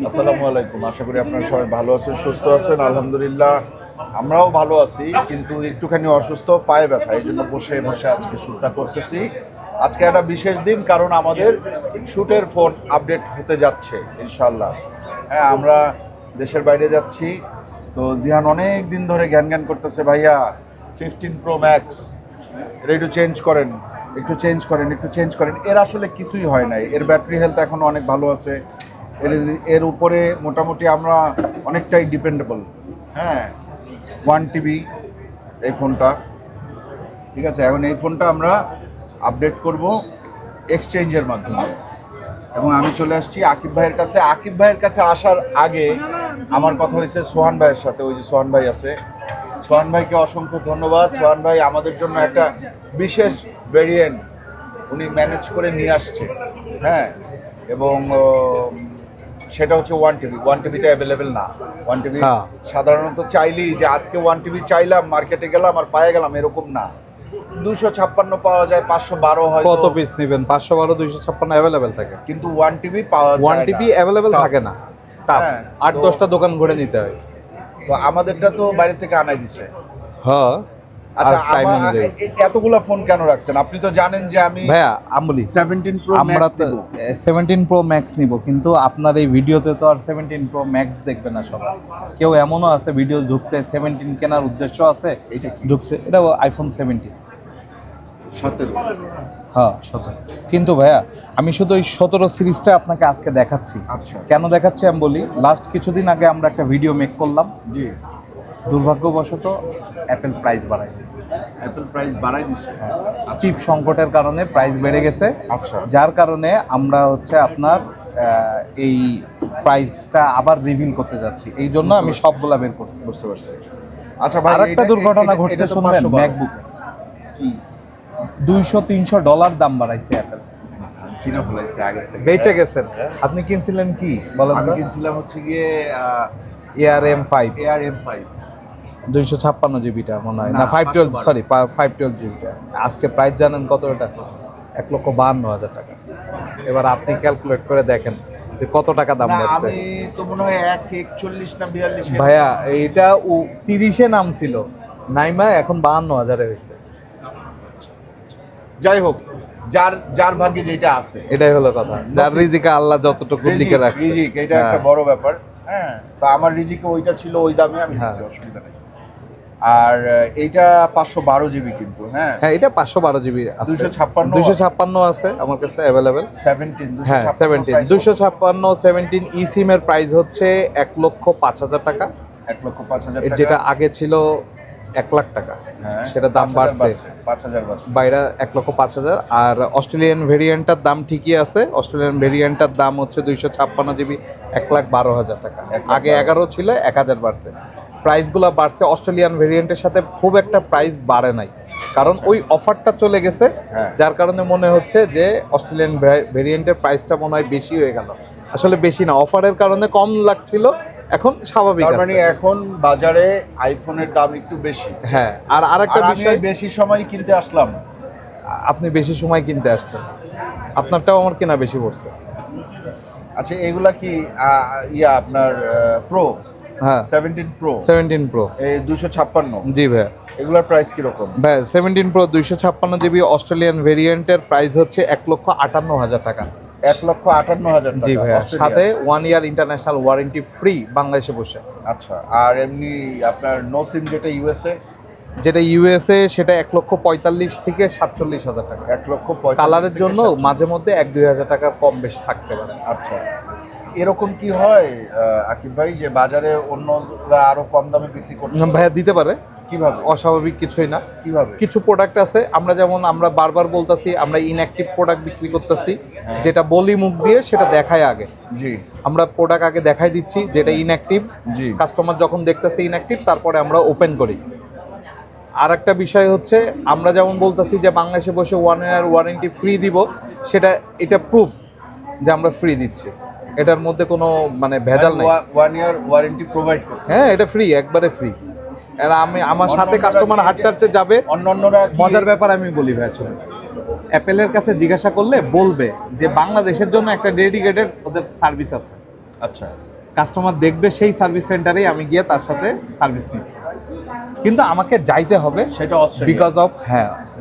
আসসালামু আলাইকুম। আশা করি আপনারা সবাই ভালো আছেন, সুস্থ আছেন। আলহামদুলিল্লাহ আমরাও ভালো আছি, কিন্তু একটুখানি অসুস্থ, পায়ে ব্যথা, এই জন্য বসে বসে আজকে শ্যুটটা করতেছি। আজকে একটা বিশেষ দিন, কারণ আমাদের শ্যুটের ফোন আপডেট হতে যাচ্ছে ইনশাল্লাহ। হ্যাঁ, আমরা দেশের বাইরে যাচ্ছি। তো জিহান অনেক দিন ধরে জ্ঞান জ্ঞান করতেছে, ভাইয়া 15 Pro Max এটা একটু চেঞ্জ করেন, একটু চেঞ্জ করেন, একটু চেঞ্জ করেন। এর আসলে কিছুই হয় নাই, এর ব্যাটারি হেলথ এখনও অনেক ভালো আছে। এর উপরে মোটামুটি আমরা অনেকটাই ডিপেন্ডেবল। হ্যাঁ, 1 TB এই ফোনটা, ঠিক আছে। এখন এই ফোনটা আমরা আপডেট করব এক্সচেঞ্জের মাধ্যমে, এবং আমি চলে আসছি আকিব ভাইয়ের কাছে। আকিব ভাইয়ের কাছে আসার আগে আমার কথা হয়েছে সোহান ভাইয়ের সাথে। ওই যে সোহান ভাই আছে, সোহান ভাইকে অসংখ্য ধন্যবাদ। সোহান ভাই আমাদের জন্য একটা বিশেষ ভেরিয়েন্ট উনি ম্যানেজ করে নিয়ে আসছে। হ্যাঁ, এবং সেটা হচ্ছে 1 TB। 1 TBটা অ্যাভেলেবেল না। 1 TB সাধারণত চাইলেই যে আজকে 1 TB চাইলাম, মার্কেটে গেলাম আর পায়ে গেলাম, এরকম না। 256 পাওয়া যায়, 512 হয়। কত পিস নেবেন? 512 256 অ্যাভেলেবেল থাকে, কিন্তু 1 TB পাওয়া যায় 1 TB অ্যাভেলেবেল থাকে না। হ্যাঁ, 8-10টা দোকান ঘুরে নিতে হয়। তো আমাদেরটা তো বাইরে থেকে আনাই দিছে। হ্যাঁ, আচ্ছা, এতগুলা ফোন কেন রাখছেন? আপনি তো জানেন যে আমি ভাইয়া আমলি 17 Pro আমরা Max তো নিব। 17 Pro Max নিব, কিন্তু আপনার এই ভিডিওতে তো আর 17 Pro Max দেখবে না সবাই। কেউ এমনও আছে ভিডিও ঢুকতে 17 কেনার উদ্দেশ্য আছে, এটা কি? ঢুকছে, এটা আইফোন 17। 17। হ্যাঁ 17। কিন্তু ভাইয়া আমি শুধু ওই 17 সিরিজটা আপনাকে আজকে দেখাচ্ছি। আচ্ছা, কেন দেখাচ্ছি আমি বলি। লাস্ট কিছুদিন আগে আমরা একটা ভিডিও মেক করলাম, জি। দুর্ভাগ্যবশত অ্যাপেল প্রাইস বাড়াই দিয়েছে। অ্যাপেল প্রাইস বাড়াই দিছে। চিপ সংকটের কারণে প্রাইস বেড়ে গেছে। আচ্ছা, যার কারণে আমরা হচ্ছে আপনার এই প্রাইসটা আবার রিভিল করতে যাচ্ছি, এই জন্য আমি সবগুলা বের করছি। বুঝতে পারছি। আচ্ছা ভাই, আরেকটা দুর্ঘটনা ঘটছে শুনবেন, ম্যাকবুক কি $200-300 দাম বাড়াইছে অ্যাপেল। কিনা ফেলাইছে আগে থেকে। বেঁচে গেছেন। আপনি কিনছিলেন কি বলেন? আমি কিনছিলাম হচ্ছে গিয়ে ARM5 ARM5 256 জিবিটা মনে হয়, না না, 512, 512 সরি 512 জিবিটা। আজকে প্রাইস জানেন কত? এটা 1,52,000 টাকা। এবার আপনি ক্যালকুলেট করে দেখেন যে কত টাকা দাম না, বাড়ছে। আমি তো মনে হয় 141 না 42। ভাইয়া এইটা 30-এ নাম ছিল, নাইমা এখন 52,000 হয়েছে। যাই হোক, যার যার ভাগ্যে যেটা আছে, এটাই হলো কথা। যার রিজিকে আল্লাহ যতটুকু দিকে রাখছে, রিজিক, এটা একটা বড় ব্যাপার। হ্যাঁ, তো আমার রিজিকে ওইটা ছিল, ওই দামে আমি নিচ্ছি, অসুবিধা নেই। আর এইটা 512 GB কিন্তু। হ্যাঁ, হ্যাঁ, এটা 512 জিবি আছে, 256 আছে আমার কাছে অ্যাভেলেবেল। 17, হ্যাঁ 17 17 ই সিম এর প্রাইস হচ্ছে 1,05,000 টাকা। 1,05,000 টাকা, যেটা আগে ছিল 1 লাখ টাকা। হ্যাঁ, সেটা দাম বাড়ছে, 5,000 বাড়ছে। বাইরে 1,05,000। আর অস্ট্রেলিয়ান ভেরিয়েন্টটার দাম ঠিকই আছে। অস্ট্রেলিয়ান ভেরিয়েন্টটার দাম হচ্ছে 256 GB, 1,12,000 টাকা। আগে 11 ছিল, 1,000 বাড়ছে। প্রাইসগুলো বাড়ছে। অস্ট্রেলিয়ান ভেরিয়েন্টের সাথে খুব একটা প্রাইস বাড়ে নাই, কারণ ওই অফারটা চলে গেছে। যার কারণে মনে হচ্ছে যে অস্ট্রেলিয়ান ভেরিয়েন্টের প্রাইসটা মনে হয় বেশি হয়ে গেল। আসলে বেশি না, অফারের কারণে কম লাগছিল, এখন স্বাভাবিক তার মানে আছে। এখন বাজারে আইফোনের দাম একটু বেশি। হ্যাঁ, আর আরেকটা আমি বিষয়, বেশি সময় কিনতে আসলাম। আপনি বেশি সময় কিনতে আসলেন, আপনারটাও আমার কেনা বেশি পড়ছে। আচ্ছা, এগুলা কি আপনার প্রো? হ্যাঁ 17 Pro 17 Pro এই 256। জি ভাই। এগুলার প্রাইস কিরকম? ভাই 17 Pro 256 জিবি অস্ট্রেলিয়ান ভেরিয়েন্টের প্রাইস হচ্ছে 1,58,000 টাকা। 1,58,000 টাকা। জি ভাইয়া, সাথে 1 ইয়ার ইন্টারন্যাশনাল ওয়ারেন্টি ফ্রি বাংলাদেশে বসে। আচ্ছা, আর এমনি আপনার নো সিম যেটা ইউএসএ? যেটা ইউএসএ সেটা 1,45,000 থেকে 47,000 টাকা। 1,45,000 কালারের জন্য মাঝে মধ্যে 1-2 হাজার টাকা কম বেশি থাকতে পারে। আচ্ছা, এরকম কি হয় আকিব ভাই যে বাজারে অন্যরা আরো কম দামে বিক্রি করছে? ভাইয়া দিতে পারে, কিভাবে? অস্বাভাবিক কিছুই না। কিভাবে? কিছু প্রোডাক্ট আছে, আমরা বারবার বলতাছি আমরা ইনঅ্যাক্টিভ প্রোডাক্ট বিক্রি করতেছি। যেটা বলি মুখ দিয়ে সেটা দেখায় আগে। জি, আমরা প্রোডাক্ট আগে দেখাই দিচ্ছি যেটা ইনঅ্যাক্টিভ। জি, কাস্টমার যখন দেখতেছে ইনঅ্যাক্টিভ, তারপরে আমরা ওপেন করি। আর একটা বিষয় হচ্ছে, আমরা যেমন বলতেছি যে বাংলাদেশে বসে 1 ইয়ার ওয়ারেন্টি ফ্রি দিব, এটা প্রুফ যে আমরা ফ্রি দিচ্ছি, এটার মধ্যে কোনো মানে ভেজাল নেই। 1 ইয়ার ওয়ারেন্টি প্রোভাইড করতে? হ্যাঁ, এটা ফ্রি, একবারে ফ্রি। আর আমার সাথে কাস্টমার হাঁটতে যাবে। অন্যান্যরা মজার ব্যাপার আমি বলি ভাই, আসলে অ্যাপেলের কাছে জিজ্ঞাসা করলে বলবে যে বাংলাদেশের জন্য একটা ডেডিকেটেড ওদের সার্ভিস আছে। আচ্ছা, কাস্টমার দেখবে সেই সার্ভিস সেন্টারেই আমি গিয়ে তার সাথে সার্ভিস নিচ্ছি, কিন্তু আমাকে যাইতে হবে সেটা অস্ট্রেলিয়া।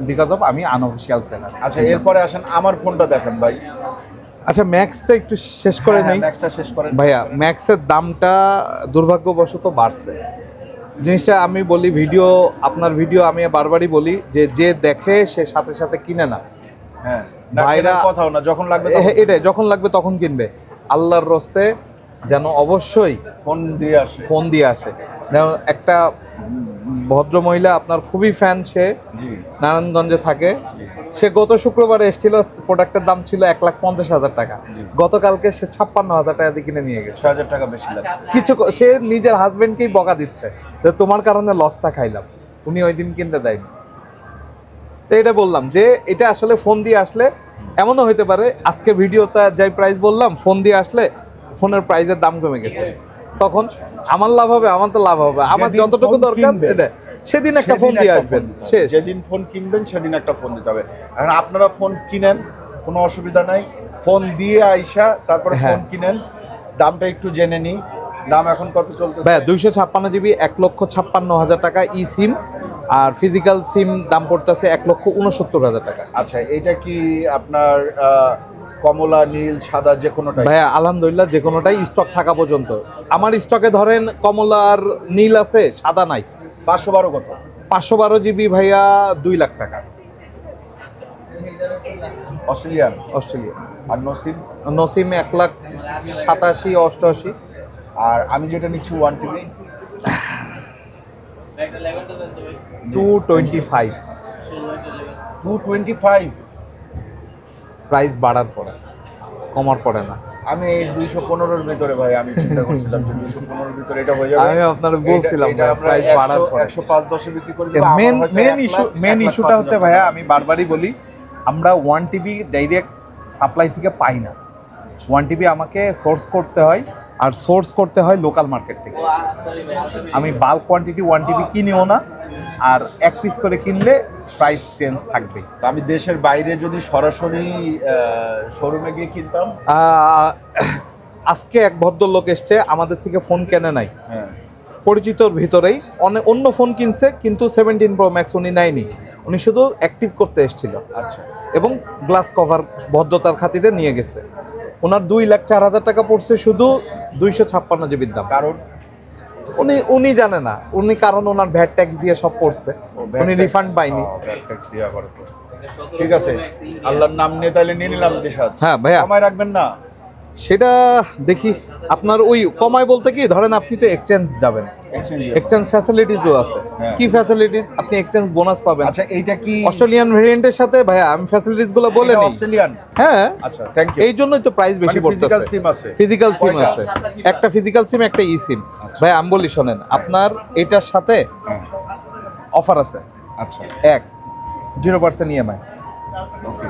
বিকজ অফ আমি আনঅফিসিয়াল সেলার। আচ্ছা, এরপরে আসেন আমার ফোনটা দেখেন ভাই। আচ্ছা, ম্যাক্সটা একটু শেষ করে নেই ম্যাক্সটা শেষ করেন ভাইয়া। ম্যাক্সের দামটা দুর্ভাগ্যবশত বাড়ছে। জিনিসটা আমি বলি, আপনার ভিডিও আমি বারবারই বলি যে দেখে সে সাথে সাথে কিনে না। হ্যাঁ, ভাইরা কথাও না, যখন লাগবে এটাই, যখন লাগবে তখন কিনবে। আল্লাহর রস্তে যেন অবশ্যই ফোন দিয়ে আসে। যেমন একটা ভদ্র মহিলা আপনার খুবই ফ্যান, সে জি নারায়ণগঞ্জে থাকে, সে গত শুক্রবারে এসেছিল, প্রোডাক্টের দাম ছিল 1,50,000 টাকা, গতকালকে সে 56,000 টাকা দিয়ে কিনে নিয়ে গেছে। 6,000 টাকা বেশি লাগছে। সে নিজের হাজবেন্ডকেই বকা দিচ্ছে যে তোমার কারণে লসটা খাইলাম, উনি ওই দিন কিনতে দেয়নি। তো এটা বললাম যে এটা আসলে ফোন দিয়ে আসলে এমনও হতে পারে, আজকে ভিডিওতে যাই প্রাইস বললাম, ফোন দিয়ে আসলে ফোনের প্রাইসের দাম কমে গেছে, তখন আমার লাভ হবে, আমার তো লাভ হবে, আমার যেদিন যতটুকু ফোন দরকার কিনবেন, এটা সেদিন একটা ফোন দিয়ে আসবেন, শেষ। যেদিন ফোন কিনবেন সেদিন একটা ফোন দিতে হবে। আর আপনারা ফোন কিনেন, কোনো অসুবিধা নাই, ফোন দিয়ে আইসা তারপরে হ্যাঁ। ফোন কিনেন। দামটা একটু জেনে নিই, দাম এখন কত চলতেছে? ভাইয়া 256 জিবি 1,56,000 টাকা ই সিম, আর ফিজিক্যাল সিম দাম পড়তেছে 1,69,000 টাকা। আচ্ছা, এটা কি আপনার কমলা, নীল, সাদা যে কোনোটাই? ভাইয়া আলহামদুলিল্লাহ যে কোনোটাই স্টক থাকা পর্যন্ত। আমার স্টকে ধরেন কমলা আর নীল আছে, সাদা নাই। 512 কত? 512 জিবি ভাইয়া 2 লাখ টাকা। অস্ট্রেলিয়ান। অস্ট্রেলিয়া। আর নসিম? নসিম 1,87,000 88। আর আমি যেটা নিচ্ছি 1 টিবি 225 225। প্রাইস বাড়ার পরে, কমার পরে না। আমি এই 215-র ভিতরে ভাই আমি চিন্তা করছিলাম যে 215-র ভিতরে এটা হয়ে যাবে। আমি আপনাদের বলছিলাম এটা আমরা প্রাইস বাড়ার পরে 105-10 বিক্রি করে দিব। মেন ইস্যুটা হচ্ছে ভাইয়া, আমি বারবারই বলি, আমরা 1 টিবি ডাইরেক্ট সাপ্লাই থেকে পাই না। 1 টিবি আমাকে সোর্স করতে হয়, আর সোর্স করতে হয় লোকাল মার্কেট থেকে। আমি বাল্ক কোয়ান্টিটি 1 টিবি কিনিও না, আর এক পিস করে কিনলে প্রাইস চেঞ্জ থাকবে। আমি দেশের বাইরে যদি সরাসরি শোরুমে গিয়ে কিনতাম। আজকে এক ভদ্রলোক এসছে, আমাদের থেকে ফোন কেনে নাই, হ্যাঁ, পরিচিতর ভিতরেই অন্য ফোন কিনছে, কিন্তু 17 প্রো ম্যাক্স উনি নেয়নি, উনি শুধু অ্যাক্টিভ করতে এসেছিল। আচ্ছা, এবং গ্লাস কভার ভদ্রতার খাতিরে নিয়ে গেছে। ওনার 2,04,000 টাকা পড়ছে শুধু 256 জিবির দাম। কারণ উনি জানে না, কারণ ওনার ভ্যাট ট্যাক্স দিয়ে সব পড়ছে, উনি রিফান্ড পাইনি। ঠিক আছে, আল্লাহর নাম নিয়ে তাহলে নিয়ে নিলাম দেশাত। হ্যাঁ ভাইয়া, কমায় রাখবেন না? সেটা দেখি। আপনার ওই কমায় বলতে কি, ধরেন আপনি তো এক্সচেঞ্জ যাবেন, এক্সচেঞ্জ ফ্যাসিলিটিসও আছে। হ্যাঁ। কি ফ্যাসিলিটিস? আপনি এক্সচেঞ্জ বোনাস পাবেন। আচ্ছা, এইটা কি অস্ট্রেলিয়ান ভেরিয়েন্টের সাথে ভাইয়া আমি ফ্যাসিলিটিস গুলো বলে এটা নিই। অস্ট্রেলিয়ান? হ্যাঁ, আচ্ছা, থ্যাংক ইউ। এই জন্যই তো প্রাইস বেশি পড়তেছে। ফিজিক্যাল সিম আছে? ফিজিক্যাল সিম কয়টা? আছে, একটা ফিজিক্যাল সিম, একটা ই সিম। ভাই আমি বলি শোনেন, আপনার এটার সাথে হ্যাঁ, অফার আছে। আচ্ছা, 0% ইএমআই, ওকে,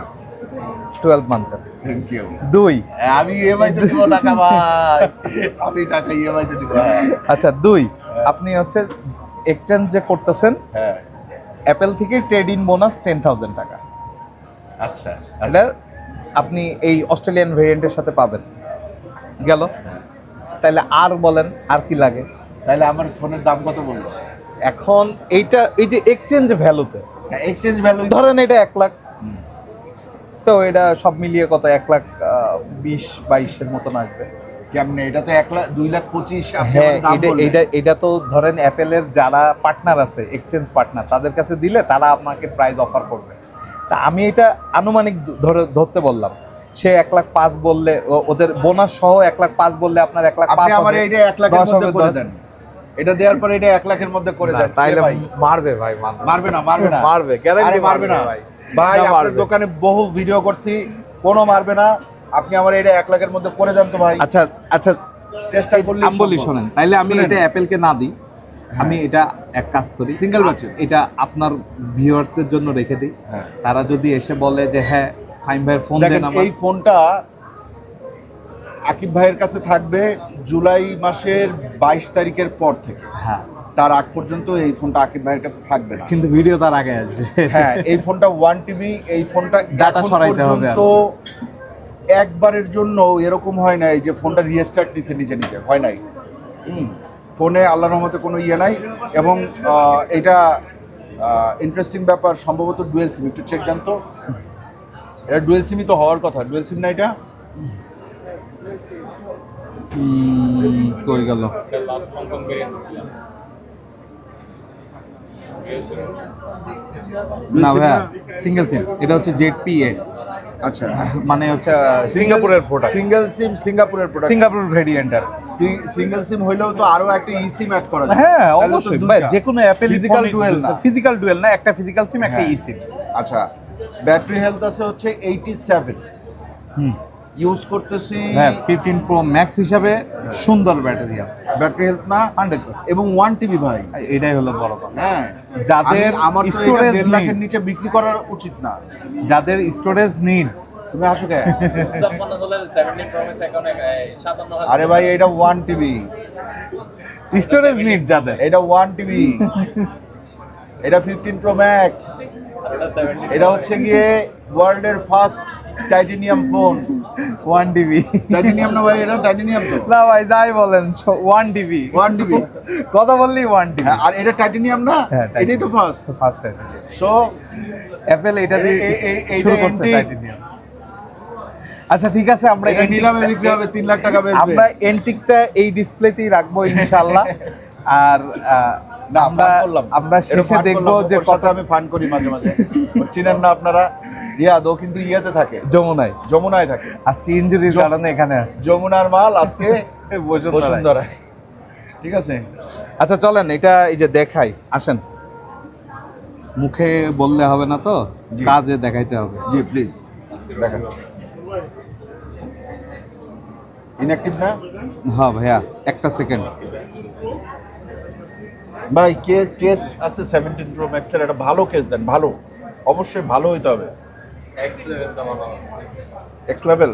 12 মান্থের। Thank you. 2, আমি ইএমআই তে দিব টাকা ভাই, আমি টাকা ইএমআই তে দিব। আচ্ছা 2, আপনি হচ্ছে এক্সচেঞ্জ যে করতেছেন, হ্যাঁ, অ্যাপেল থেকে ট্রেড ইন বোনাস 10,000 টাকা। আচ্ছা, এটা আপনি এই অস্ট্রেলিয়ান ভেরিয়েন্টের সাথে পাবেন। গেল, তাহলে আর বলেন আর কি লাগে? তাহলে আমার ফোনের দাম কত বলবো এখন? এইটা এই যে এক্সচেঞ্জ ভ্যালুতে, এক্সচেঞ্জ ভ্যালু? ধরেন এটা 1 লাখ, তো এটা সব মিলিয়ে কত? 1,20,22,000-এর মতন আসবে। কেমনে? এটা তো 1,02,25,000 আপনি হ্যাঁ, আমার দাম বললেন। এটা তো ধরেন অ্যাপেলের যারা পার্টনার আছে, এক্সচেঞ্জ পার্টনার, তাদের কাছে দিলে তারা আপনাকে প্রাইস অফার করবে। তা আমি এটা আনুমানিক ধরতে বললাম। সে 1,05,000 বললে, ওদের বোনাস সহ 1,05,000 বললে আপনার 1,05,000 আপনি আমার এটা 1 লাখের মধ্যে করে দেন। এটা দেওয়ার পরে এটা 1 লাখের মধ্যে করে দেন। তাইলে ভাই মারবে ভাই, মারবে না? মারবে, গ্যারান্টি মারবে না ভাই। ভাই, না, আপনার মারবে। দোকানে বহু ভিডিও করছি, কোনো মারবে না। আপনি আমার এটা 1 লাখের মধ্যে করে দেন তো ভাই। আচ্ছা আচ্ছা, চেষ্টা করলে আমি বলি শোনেন, তাইলে আমি এটা অ্যাপেলকে না দিই, আমি এটা এক কাজ করি, সিঙ্গেল বাচ্চা এটা আপনার ভিউয়ার্সদের জন্য রেখে দিই। হ্যাঁ। তারা যদি এসে বলে যে হ্যাঁ ফাইম ভাইয়ের ফোন দেখেন, দেন আমার, এই ফোনটা আকিব ভাইয়ের কাছে থাকবে জুলাই মাসের 22 তারিখের পর থেকে। হ্যাঁ, তার আগ পর্যন্ত এই ফোনটা আকিব ভাইয়ের কাছে থাকবে না। কিন্তু ভিডিও তার আগে আসবে। হ্যাঁ, এই ফোনটা 1 টিবি, এই ফোনটা Data এখন সরাইতে হবে পর্যন্ত একবারের জন্য এরকম হয় নাই যে ফোনটা রিস্টার্ট নিচে নিজে নিজে হয় নাই। ফোনে আল্লাহর রহমতে কোনো ইয়ে নাই। এবং এটা ইন্টারেস্টিং ব্যাপার, সম্ভবত ডুয়েল সিম, একটু চেক দেন তো। এটা ডুয়েল সিমই তো হওয়ার কথা, ডুয়েল সিম না এটা? কই গেল? না ভাইয়া, সিঙ্গেল সিম। এটা হচ্ছে ZPA, আচ্ছা, মানে হচ্ছে সিঙ্গাপুরের প্রোডাক্ট। সিঙ্গেল সিম সিঙ্গাপুরের প্রোডাক্ট। সিঙ্গাপুর ভেরিয়েন্টার। সিঙ্গেল সিম হইলেও তো আরো একটা ই সিম অ্যাড করা যায়। হ্যাঁ অবশ্যই ভাই, যে কোনো অ্যাপেল ফিজিক্যাল ডুয়েল না, ফিজিক্যাল ডুয়েল না, একটা ফিজিক্যাল সিম একটা ই সিম। আচ্ছা, ব্যাটারি হেলথ আছে হচ্ছে 87। হুম, ইউজ করতেছি। হ্যাঁ 15 Pro Max হিসাবে সুন্দর ব্যাটারি আছে, ব্যাটারি হেলথ না 100%। এবং 1 TB ভাই। এটাই হলো বড় কথা। হ্যাঁ, যাদের আমার তো এটা স্টোরেজ 1.5 লাখের নিচে বিক্রি করার উচিত না। যাদের স্টোরেজ নিড, তুমি আসো কে? আরে ভাই এটা 1 TB, স্টোরেজ নিড যাদের, এটা 1 TB, এটা 15 Pro Max, এটা হচ্ছে গিয়ে ওয়ার্ল্ডের first titanium phone. 1 TB। Titanium না ভাই, এটা টাইটেনিয়াম তো। না ভাই যাই বলেন, 1 TB 1 TB, কথা বললি 1 TB। আর এটা টাইটেনিয়াম না, হ্যাঁ, এটাই তো first. First titanium. So Apple এটা দিয়ে শুরু করছে antique। টাইটেনিয়াম। আচ্ছা ঠিক আছে, আমরা এটা নিলামে বিক্রি হবে 3 লাখ টাকা বেচবে। আমরা এন্টিকটা এই ডিসপ্লেতেই রাখবো ইনশাআল্লাহ। আর না, আমরা শেষে দেখবো যে কত আমি ফান করি মাঝে মাঝে। ওর চিনেন না আপনারা? রিয়াদ, ও কিন্তু ইয়েতে থাকে, যমুনায়। যমুনায় থাকে। আজকে ইনজুরির কারণে এখানে আছে, যমুনার মাল আজকে বসুন্ধরায়। বসুন্ধরায়। ঠিক আছে, আচ্ছা চলেন এটা এই যে দেখাই, আসেন। মুখে বললে হবে না তো, জি। কাজে দেখাইতে হবে। জি প্লিজ দেখেন। ইনঅ্যাক্টিভ না হ্যাঁ ভাইয়া, একটা সেকেন্ড। ভাই, কেস আছে 17 Pro Max এর, একটা ভালো কেস দেন, ভালো, অবশ্যই ভালো হইতে হবে। এক্স লেভেল,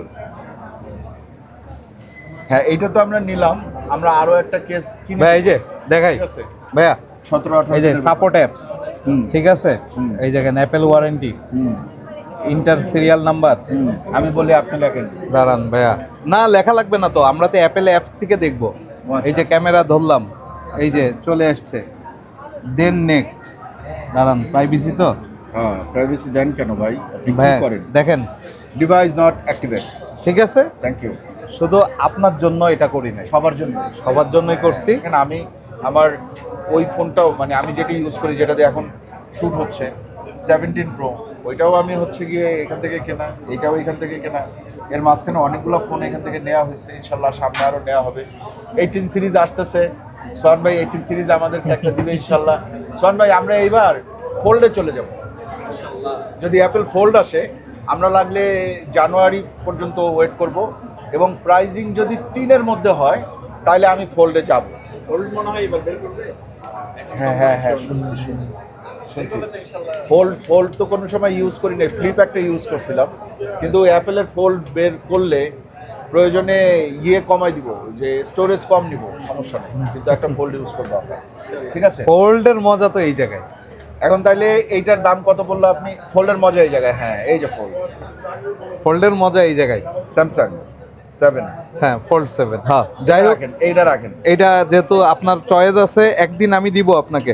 হ্যাঁ এইটা তো আমরা নিলাম। আমরা আরো একটা কেস কিনে, ভাই এই যে দেখাই ঠিক আছে, ভাইয়া, 17-18 এই যে সাপোর্ট অ্যাপস, ঠিক আছে, এই দেখেন Apple warranty, inter serial number. আমি বলি আপনি লেখেন। দাঁড়ান ভাইয়া, না লেখা লাগবে না তো, আমরা তো অ্যাপেল অ্যাপস থেকে দেখবো। আচ্ছা। এই যে ক্যামেরা ধরলাম, এই যে চলে আসছে, দেন নেক্সট। দাঁড়ান, প্রাইভেসি তো হ্যাঁ, প্রাইভেসি দেন কেন ভাই? আপনি কি ভাইয়া করেন? দেখেন, ডিভাইস নট অ্যাক্টিভেট। ঠিক আছে, থ্যাংক ইউ। শুধু আপনার জন্য এটা করি নাই, সবার জন্য, সবার জন্যই করছি। এখানে আমি আমার ওই ফোনটাও, মানে আমি যেটা ইউজ করি, যেটাতে এখন শ্যুট হচ্ছে 17 Pro, ওইটাও আমি হচ্ছে গিয়ে এখান থেকে কেনা, এইটাও এখান থেকে কেনা। এর মাঝখানে অনেকগুলো ফোন এখান থেকে নেওয়া হয়েছে, ইনশাল্লাহ সামনে আরও নেওয়া হবে। 18 সিরিজ আসতেছে, সোহান ভাই 18 সিরিজ আমাদেরকে একটা দিবে ইনশাল্লাহ। সোহান ভাই, আমরা এইবার ফোল্ডে চলে যাব। যদি অ্যাপেল ফোল্ড আসে, আমরা লাগলে জানুয়ারি পর্যন্ত ওয়েট করব, এবং প্রাইজিং যদি 3-এর মধ্যে হয় তাহলে আমি ফোল্ডে যাব। হ্যাঁ হ্যাঁ হ্যাঁ, শুনছি। ফোল্ড তো কোনো সময় ইউজ করি না, ফ্লিপ একটা ইউজ করছিলাম, কিন্তু অ্যাপেলের ফোল্ড বের করলে প্রয়োজনে ইয়ে কমাই দিব, যে স্টোরেজ কম নিব, সমস্যা নেই, কিন্তু একটা ফোল্ড ইউজ করবো আমরা। ঠিক আছে, ফোল্ডের মজা তো এই জায়গায়। এখন তাইলে এইটার দাম কত বললো আপনি? ফোল্ডের মজা এই জায়গায়, হ্যাঁ এই যে ফোল্ডের মজা এই জায়গায়। স্যামসাং 7, হ্যাঁ ফোল্ড 7। হ্যাঁ যাই হোক, এইটা রাখেন। এটা যেহেতু আপনার চয়েস আছে, একদিন আমি দিব আপনাকে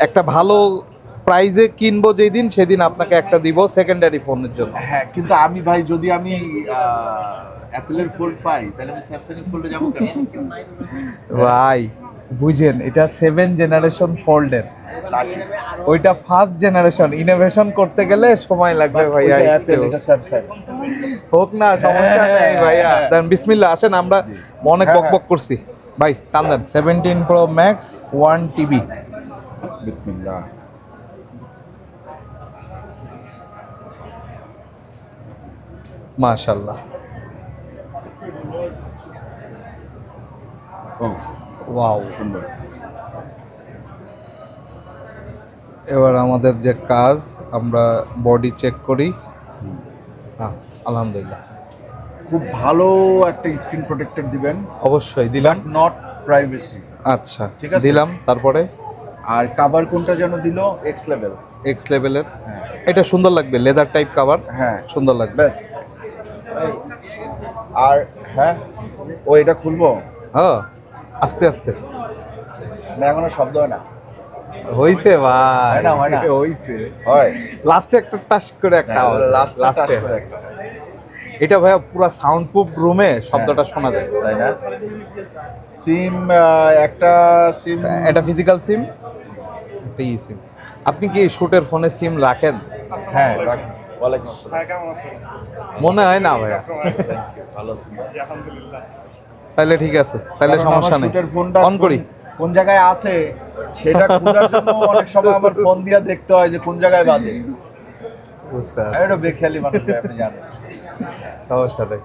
একটা ভালো প্রাইজে কিনবো, যেই দিন সেদিন আপনাকে একটা দিব সেকেন্ডারি ফোনের জন্য। হ্যাঁ, কিন্তু আমি ভাই, যদি আমি অ্যাপেলের ফোল্ড পাই, তাহলে আমি স্যামসাং এর ফোল্ডে যাবো কেন? ভাই বুঝেন, এটা 7 জেনারেশন ফোল্ডের, তা ঠিক। ওইটা ফার্স্ট জেনারেশন, ইনোভেশন করতে গেলে সময় লাগবে ভাইয়া। ওইটা অ্যাপেল, এটা স্যামসাং। হোক না, সমস্যা নেই ভাইয়া। দেন বিসমিল্লাহ, আসেন, আমরা অনেক হ্যাঁ, বকবক করছি ভাই, টান দেন। 17 Pro Max 1 TB, বিসমিল্লাহ। মাশাআল্লাহ। ও ওয়াও, সুন্দর। এবার আমাদের যে কাজ, আমরা বডি চেক করি। হ্যাঁ আলহামদুলিল্লাহ, খুব ভালো একটা স্ক্রিন প্রোটেক্টর দিবেন, অবশ্যই দিলাম। Not privacy. আচ্ছা ঠিক আছে। দিলাম, তারপরে আর কাভার কোনটা যেন দিল? X level. এক্স লেভেলের, হ্যাঁ এটা সুন্দর লাগবে, লেদার টাইপ কভার, হ্যাঁ, সুন্দর লাগবে। ব্যাস আর হ্যাঁ, ও এটা খুলবো হ্যাঁ আস্তে আস্তে না, এখনো শব্দ হয় না। হইছে ভাই, হয় না, হয় না। হইছে। হয় লাস্টে একটা টাচ করে একটা আওয়াজ, লাস্টে। এটা ভাইয়া পুরো সাউন্ড প্রুফ রুমে শব্দটা শোনা যায়। তাই না? সিম একটা সিম, এটা ফিজিক্যাল সিম, একটা ই সিম। আপনি কি শুটের ফোনে সিম রাখেন? হ্যাঁ রাখুন। ওয়ালাইকুম আসসালাম। মনে হয় না ভাইয়া। ভালো আছি। তাহলে ঠিক আছে, তাহলে কারণ সমস্যা আমার নেই, শুটের ফোনটা অন করি। কোন জায়গায় আছে সেটা খোঁজার জন্য অনেক সময় আমার ফোন দিয়ে দেখতে হয় যে কোন জায়গায় বাজে। বুঝতে আমি একটা বেখেয়ালি মানুষ ভাই, আপনি জানেন। সমস্যা নেই।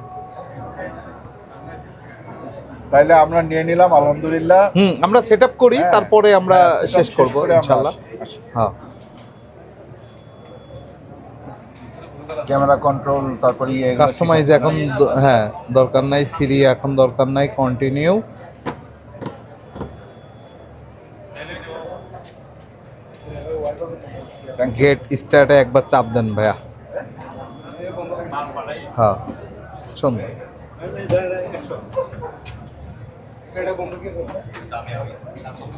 তাইলে আমরা নিয়ে নিলাম আলহামদুলিল্লাহ। আমরা সেট আপ করি, হ্যাঁ, তারপরে আমরা হ্যাঁ, setup শেষ করব করে আমরা ইনশাআল্লাহ। আসি। হ্যাঁ, ক্যামেরা কন্ট্রোল, তারপরে কাস্টমাইজ এখন হ্যাঁ দরকার নাই, সিরি এখন দরকার নাই, কন্টিনিউ। গেট স্টার্টে একবার চাপ দেন ভাইয়া। হ্যাঁ সুন্দর।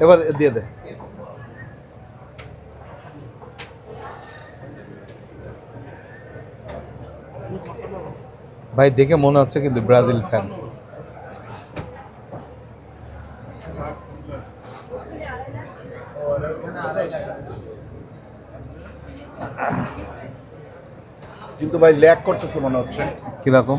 এবার দিয়ে দে। ভাই দেখে মনে হচ্ছে কিন্তু ব্রাজিল ফ্যান। কিন্তু ভাই ল্যাগ করতেছে মনে হচ্ছে। কিরকম?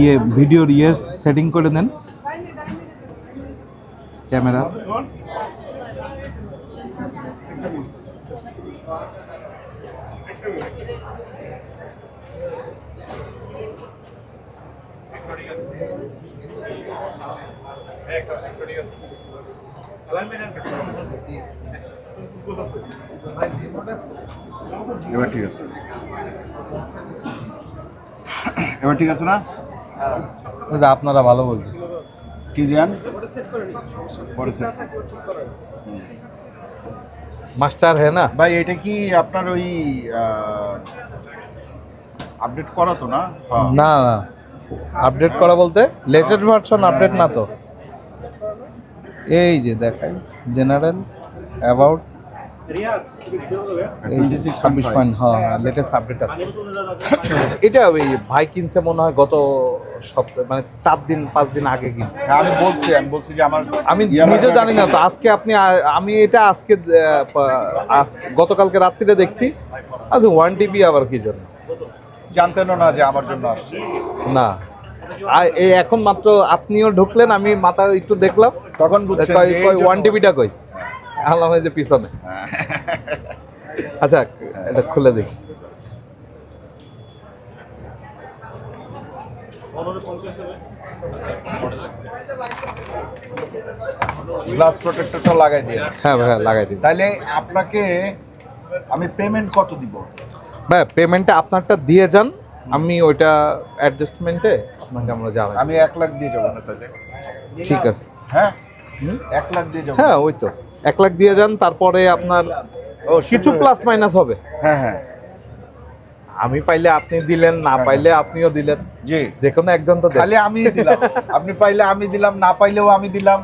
ইয়ে ভিডিওর ইয়ে সেটিং করে দেন ক্যামেরা। এবার ঠিক আছে, এবার ঠিক আছে না? দাদা আপনারা ভালো বলছেন। কি জান পরে set। মাস্টার হ্যাঁ না ভাই এটা কি আপনার ওই আপডেট করা তো না? হ্যাঁ। না না, আপডেট করা বলতে লেটেস্ট ভার্সন আপডেট না তো। এই যে দেখাই জেনারেল অ্যাবাউট 26.5, হ্যাঁ লেটেস্ট আপডেট আছে। এটা ওই ভাই কিনছে মনে হয় গত সপ্তাহে, মানে 4 দিন 5 দিন আগে কিনছে। হ্যাঁ, আমি বলছি যে আমার আমি নিজে জানি না তো, আজকে আপনি আমি এটা আজকে গতকালকে রাত্রিরে দেখছি। আচ্ছা 1 টিবি আবার কি জন্য জানতেনও না যে আমার জন্য আসছে। না। এই এখন মাত্র আপনিও ঢুকলেন, আমি মাথা একটু দেখলাম, তখন বুঝছেন যে এই জন্য- 1 টিবিটা কই আল্লাহ যে পিছনে। আচ্ছা এটা খুলে দেখি। গ্লাস প্রোটেক্টরটা লাগাই দিয়ে। হ্যাঁ ভাই লাগাই দিন। তাইলে আপনাকে আমি পেমেন্ট কত দিব? ভাই পেমেন্টটা আপনারটা দিয়ে যান, আমি ওইটা অ্যাডজাস্টমেন্টে আপনাকে আমরা জানাই। আমি 1 লাখ দিয়ে যাবো না তাহলে? ঠিক আছে। হ্যাঁ 1 লাখ দিয়ে যাবো। হ্যাঁ ওই তো 1 লাখ দিয়ে যান, তারপরে আপনার কিছু প্লাস মাইনাস হবে। হ্যাঁ হ্যাঁ আমি পাইলে আপনি দিলেন, না পাইলে আপনিও দিলেন, জি। যে কোনো একজন তো দেন। খালি আমি দিলাম, আপনি পাইলে আমি দিলাম, না পাইলেও আমি দিলাম।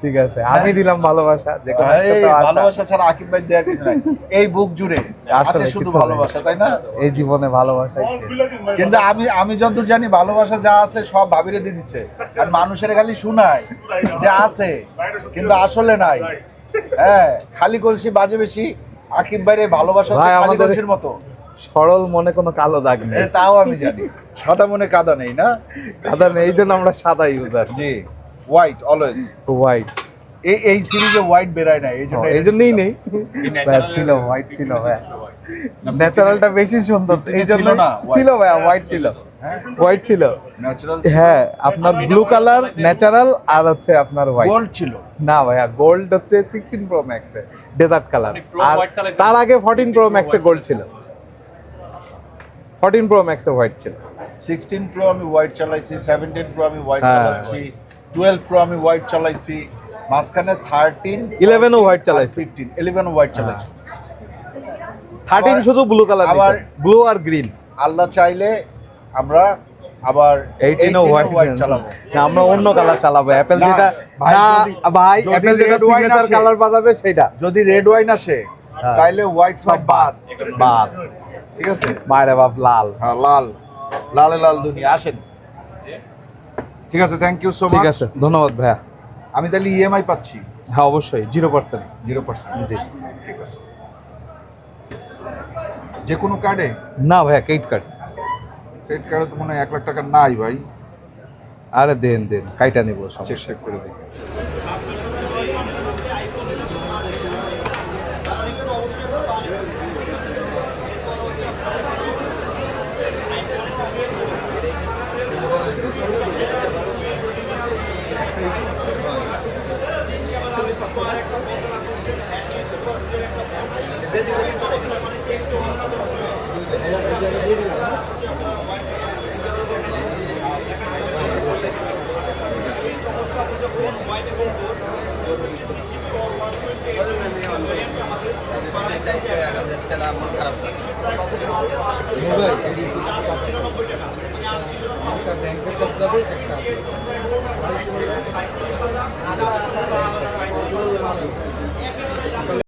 ঠিক আছে, আমি দিলাম ভালোবাসা, যে কোনো এই একটা তো আশা। ভালোবাসা ছাড়া আকিব ভাই দেওয়ার কিছু নাই এই বুক জুড়ে আসলে আছে শুধু কিছু নেই। ভালোবাসা, তাই না? এই জীবনে ভালোবাসাই শেষ। কিন্তু আমি যতদূর জানি ভালোবাসা যা আছে সব ভাবিরে দিয়ে দিচ্ছে, আর মানুষের খালি শোনায় যে আছে কিন্তু আসলে নাই। হ্যাঁ, খালি কলসি বাজে বেশি। আকিব ভাইয়ের এই ভালোবাসা হচ্ছে ভাই, খালি আমাদের- কলসির মতো। সরল মনে কোনো কালো দাগ নেই, তাও আমি জানি, সাদা মনে কাদা নেই না? সাদা নেই, এই জন্য আমরা সাদা ইউজার। জি, হোয়াইট অলওয়েজ। হোয়াইট, এই সিরিজে হোয়াইট বেরায় না, এই জন্যই নেই। ভাই ছিল, হোয়াইট ছিল ভাই, ন্যাচারালটা বেশি সুন্দর, এই জন্য ছিল না, ছিল ভাই, হোয়াইট ছিল, হোয়াইট ছিল। ন্যাচারাল হ্যাঁ আপনার ব্লু কালার ন্যাচারাল, আর হচ্ছে আপনার হোয়াইট। গোল্ড ছিল। না ভাইয়া, গোল্ড হচ্ছে 16 প্রো ম্যাক্সে ডেজার্ট কালার, আর তার আগে 14 প্রো ম্যাক্সে গোল্ড ছিল, 14 প্রো ম্যাক্সে হোয়াইট ছিল। 16 প্রো আমি হোয়াইট চালাইছি, 17 প্রো আমি হোয়াইট হ্যাঁ। চালাচ্ছি, 12 প্রো আমি হোয়াইট চালাইছি, মাঝখানে 13 11 ও হোয়াইট চালাইছি। 15 11 হোয়াইট চালাইছি। 13 শুধু ব্লু কালার আবার ব্লু আর গ্রিন। আল্লাহ চাইলে আমরা আবার 18 ও হোয়াইট চালাবো। না, আমরা অন্য কালার চালাবো। অ্যাপেল না, যেটা ভাই, না ভাই, যদি অ্যাপেল যেটা red wine সিগনেচার আসে, কালার বানাবে সেটা যদি রেড ওয়াইন আসে হ্যাঁ। তাইলে হোয়াইট সব বাদ, বাদ। ঠিক আছে? মায়ের বাপ লাল। হ্যাঁ, লাল লালে লাল দুনিয়া আসেন। ঠিক আছে, থ্যাংক ইউ সো মাচ। ঠিক আছে, ধন্যবাদ ভাইয়া। আমি তাহলে ইএমআই পাচ্ছি হ্যাঁ অবশ্যই 0%। 0%। জি। ঠিক আছে, যে কোনো কার্ডে? না ভাইয়া, ক্রেডিট কার্ড। ক্রেডিট কার্ডে তো মনে হয় 1 লাখ টাকা নাই ভাই। আরে দেন দেন, কাইটা নিব সমস্যা। চেষ্টা করে দিই। খারাপ